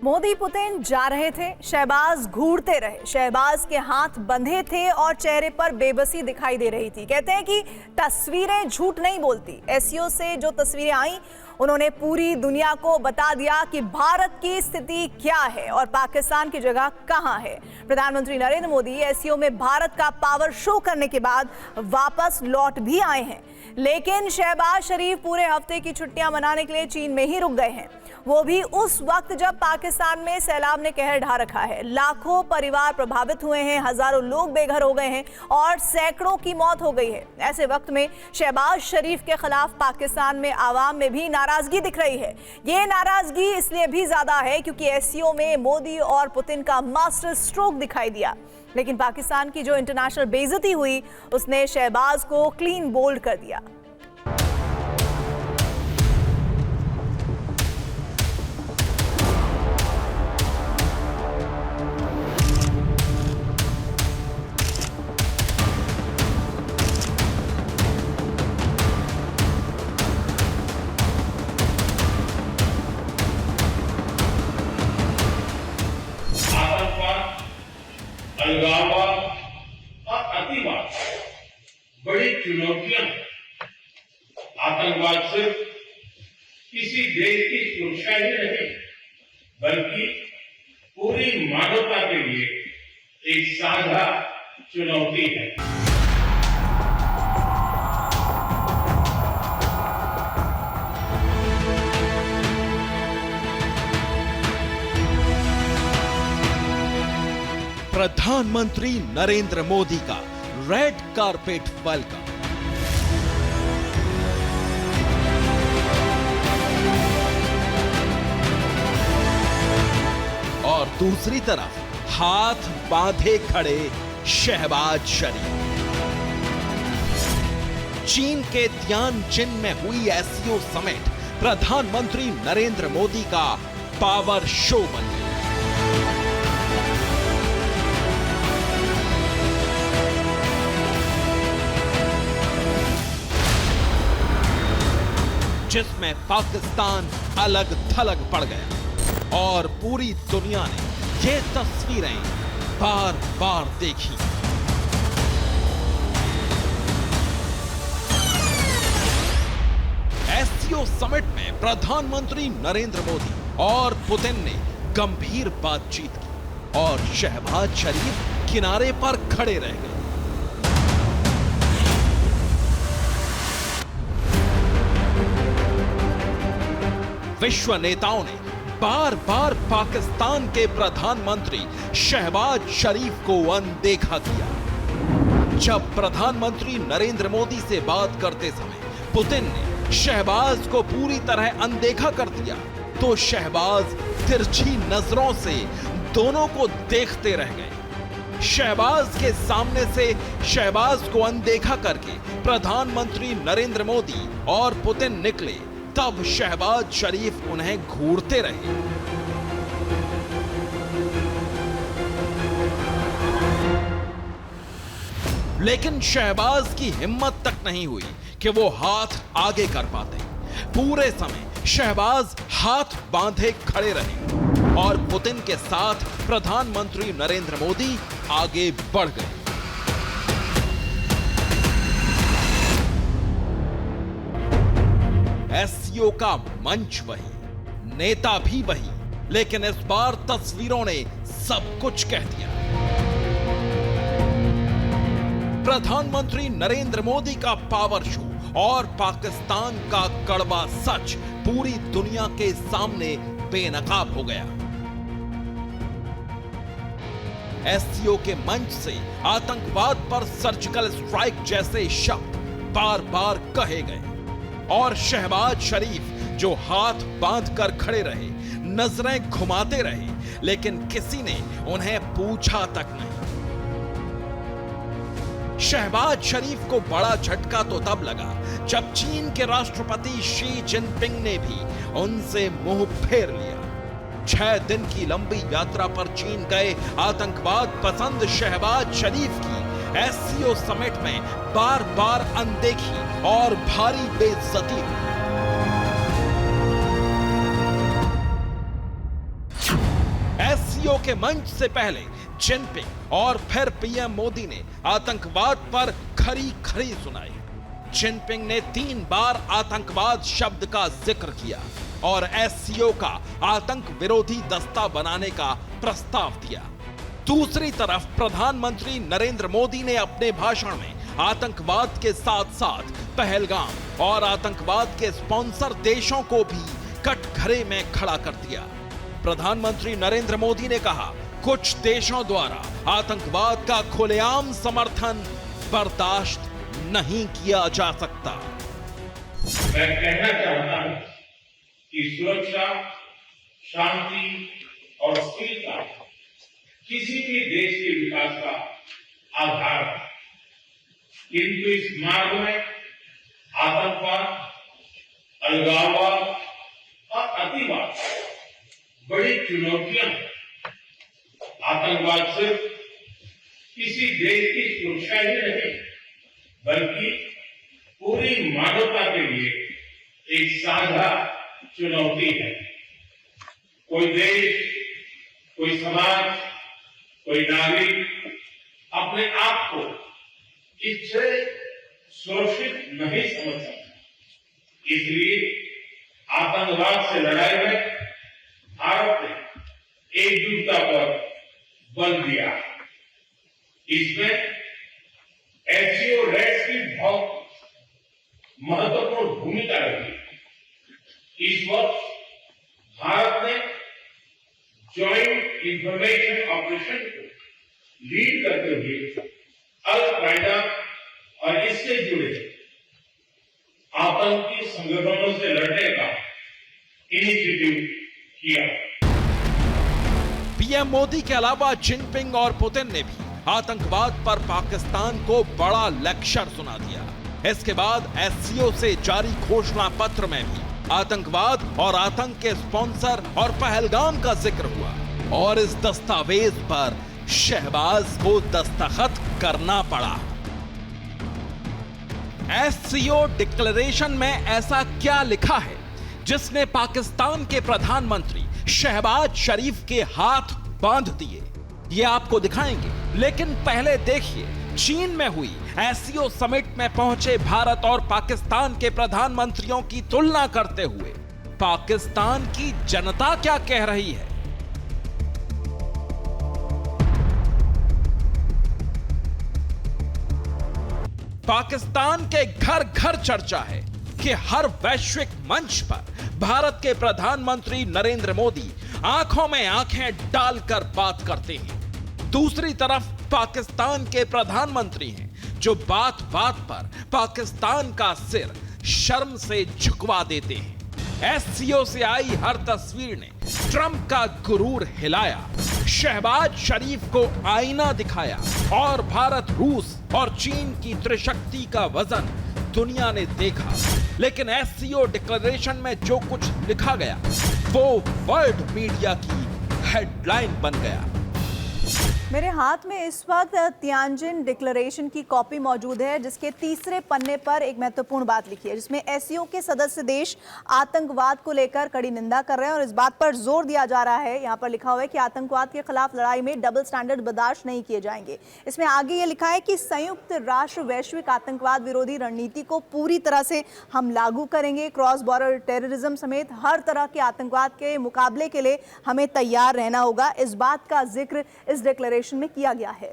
Modi Putin जा रहे थे, शहबाज घूरते रहे। शहबाज के हाथ बंधे थे और चेहरे पर बेबसी दिखाई दे रही थी। कहते हैं कि तस्वीरें झूठ नहीं बोलती। एससीओ से जो तस्वीरें आई, उन्होंने पूरी दुनिया को बता दिया कि भारत की स्थिति क्या है और पाकिस्तान की जगह कहां है। प्रधानमंत्री नरेंद्र मोदी एससीओ में भारत का पावर शो करने के बाद वापस लौट भी आए हैं, लेकिन शहबाज शरीफ पूरे हफ्ते की छुट्टियां मनाने के लिए चीन में ही रुक गए हैं। वो भी उस वक्त जब पाकिस्तान में सैलाब ने कहर ढा रखा है। लाखों परिवार प्रभावित हुए हैं, हजारों लोग बेघर हो गए हैं और सैकड़ों की मौत हो गई है। ऐसे वक्त में शहबाज शरीफ के खिलाफ पाकिस्तान में आवाम में भी नाराजगी दिख रही है। ये नाराजगी इसलिए भी ज्यादा है क्योंकि एससीओ में मोदी और पुतिन का मास्टर स्ट्रोक दिखाई दिया, लेकिन पाकिस्तान की जो इंटरनेशनल बेइज्जती हुई, उसने शहबाज को क्लीन बोल्ड कर दिया। अलगाववाद और अतिवाद बड़ी चुनौतियां हैं। आतंकवाद सिर्फ किसी देश की सुरक्षा ही नहीं, बल्कि पूरी मानवता के लिए एक साझा चुनौती है। प्रधानमंत्री नरेंद्र मोदी का रेड कारपेट वेलकम। और दूसरी तरफ हाथ बांधे खड़े शहबाज शरीफ। चीन के तियानजिन में हुई एससीओ समिट प्रधानमंत्री नरेंद्र मोदी का पावर शो बन गई। जिसमें पाकिस्तान अलग थलग पड़ गया और पूरी दुनिया ने ये तस्वीरें बार बार देखी। एससीओ समिट में प्रधानमंत्री नरेंद्र मोदी और पुतिन ने गंभीर बातचीत की और शहबाज शरीफ किनारे पर खड़े रह गए। विश्व नेताओं ने बार बार पाकिस्तान के प्रधानमंत्री शहबाज शरीफ को अनदेखा किया। जब प्रधानमंत्री नरेंद्र मोदी से बात करते समय पुतिन ने शहबाज को पूरी तरह अनदेखा कर दिया, तो शहबाज तिरछी नजरों से दोनों को देखते रह गए। शहबाज के सामने से शहबाज को अनदेखा करके प्रधानमंत्री नरेंद्र मोदी और पुतिन निकले, तब शहबाज शरीफ उन्हें घूरते रहे। लेकिन शहबाज की हिम्मत तक नहीं हुई कि वो हाथ आगे कर पाते। पूरे समय शहबाज हाथ बांधे खड़े रहे और पुतिन के साथ प्रधानमंत्री नरेंद्र मोदी आगे बढ़ गए। एससीओ का मंच वही, नेता भी वही, लेकिन इस बार तस्वीरों ने सब कुछ कह दिया। प्रधानमंत्री नरेंद्र मोदी का पावर शो और पाकिस्तान का कड़वा सच पूरी दुनिया के सामने बेनकाब हो गया। एससीओ के मंच से आतंकवाद पर सर्जिकल स्ट्राइक जैसे शब्द बार बार कहे गए और शहबाज शरीफ जो हाथ बांध कर खड़े रहे, नजरें घुमाते रहे, लेकिन किसी ने उन्हें पूछा तक नहीं। शहबाज शरीफ को बड़ा झटका तो तब लगा जब चीन के राष्ट्रपति शी जिनपिंग ने भी उनसे मुंह फेर लिया। 6 दिन की लंबी यात्रा पर चीन गए आतंकवाद पसंद शहबाज शरीफ की एससीओ समिट में बार बार अनदेखी और भारी बेइज्जती हुई। एससीओ के मंच से पहले जिनपिंग और फिर पीएम मोदी ने आतंकवाद पर खरी खरी सुनाई। जिनपिंग ने 3 बार आतंकवाद शब्द का जिक्र किया और एससीओ का आतंक विरोधी दस्ता बनाने का प्रस्ताव दिया। दूसरी तरफ प्रधानमंत्री नरेंद्र मोदी ने अपने भाषण में आतंकवाद के साथ साथ पहलगाम और आतंकवाद के स्पॉन्सर देशों को भी कटघरे में खड़ा कर दिया। प्रधानमंत्री नरेंद्र मोदी ने कहा, कुछ देशों द्वारा आतंकवाद का खुलेआम समर्थन बर्दाश्त नहीं किया जा सकता। मैं कहना चाहता हूं कि सुरक्षा, शांति और स्थिरता किसी भी देश के विकास का आधार है, किंतु इस मार्ग में आतंकवाद, अलगाववाद और अतिवाद बड़ी चुनौतियां हैं। आतंकवाद सिर्फ किसी देश की सुरक्षा ही नहीं, बल्कि पूरी मानवता के लिए एक साझा चुनौती है। कोई देश, कोई समाज, कोई नागरिक अपने आप को इससे सुरक्षित नहीं समझ सकता। इसलिए आतंकवाद से लड़ाई में भारत ने एकजुटता पर बल दिया। इसमें एससीओ रेट्स की बहुत महत्वपूर्ण भूमिका रही। इस वर्ष भारत ने जॉइंट इंफॉर्मेशन ऑपरेशन को लीड करते हुए अल-कायदा और इससे जुड़े आतंकी संगठनों से लड़ने का इनिशिएटिव किया। पीएम मोदी के अलावा जिनपिंग और पुतिन ने भी आतंकवाद पर पाकिस्तान को बड़ा लेक्चर सुना दिया। इसके बाद एससीओ से जारी घोषणा पत्र में भी आतंकवाद और आतंक के स्पॉन्सर और पहलगाम का जिक्र हुआ और इस दस्तावेज पर शहबाज को दस्तखत करना पड़ा। एससीओ डिक्लेरेशन में ऐसा क्या लिखा है जिसने पाकिस्तान के प्रधानमंत्री शहबाज शरीफ के हाथ बांध दिए? ये आपको दिखाएंगे, लेकिन पहले देखिए चीन में हुई एससीओ समिट में पहुंचे भारत और पाकिस्तान के प्रधानमंत्रियों की तुलना करते हुए पाकिस्तान की जनता क्या कह रही है। पाकिस्तान के घर घर चर्चा है कि हर वैश्विक मंच पर भारत के प्रधानमंत्री नरेंद्र मोदी आंखों में आंखें डालकर बात करते हैं। दूसरी तरफ पाकिस्तान के प्रधानमंत्री हैं जो बात बात पर पाकिस्तान का सिर शर्म से झुकवा देते हैं। एससीओ से आई हर तस्वीर ने ट्रंप का गुरूर हिलाया, शहबाज शरीफ को आईना दिखाया और भारत, रूस और चीन की त्रिशक्ति का वजन दुनिया ने देखा। लेकिन एससीओ डिक्लेरेशन में जो कुछ लिखा गया वो वर्ल्ड मीडिया की हेडलाइन बन गया। मेरे हाथ में इस वक्त तियानजिन डिक्लेरेशन की कॉपी मौजूद है, जिसके तीसरे पन्ने पर एक महत्वपूर्ण बात लिखी है, जिसमें एससीओ के सदस्य देश आतंकवाद को लेकर कड़ी निंदा कर रहे हैं और इस बात पर जोर दिया जा रहा है। यहाँ पर लिखा हुआ है कि आतंकवाद के खिलाफ लड़ाई में डबल स्टैंडर्ड बर्दाश्त नहीं किए जाएंगे। इसमें आगे ये लिखा है कि संयुक्त राष्ट्र वैश्विक आतंकवाद विरोधी रणनीति को पूरी तरह से हम लागू करेंगे। क्रॉस बॉर्डर टेररिज्म समेत हर तरह के आतंकवाद के मुकाबले के लिए हमें तैयार रहना होगा। इस बात का जिक्र इस डिक्लेरेशन में किया गया है।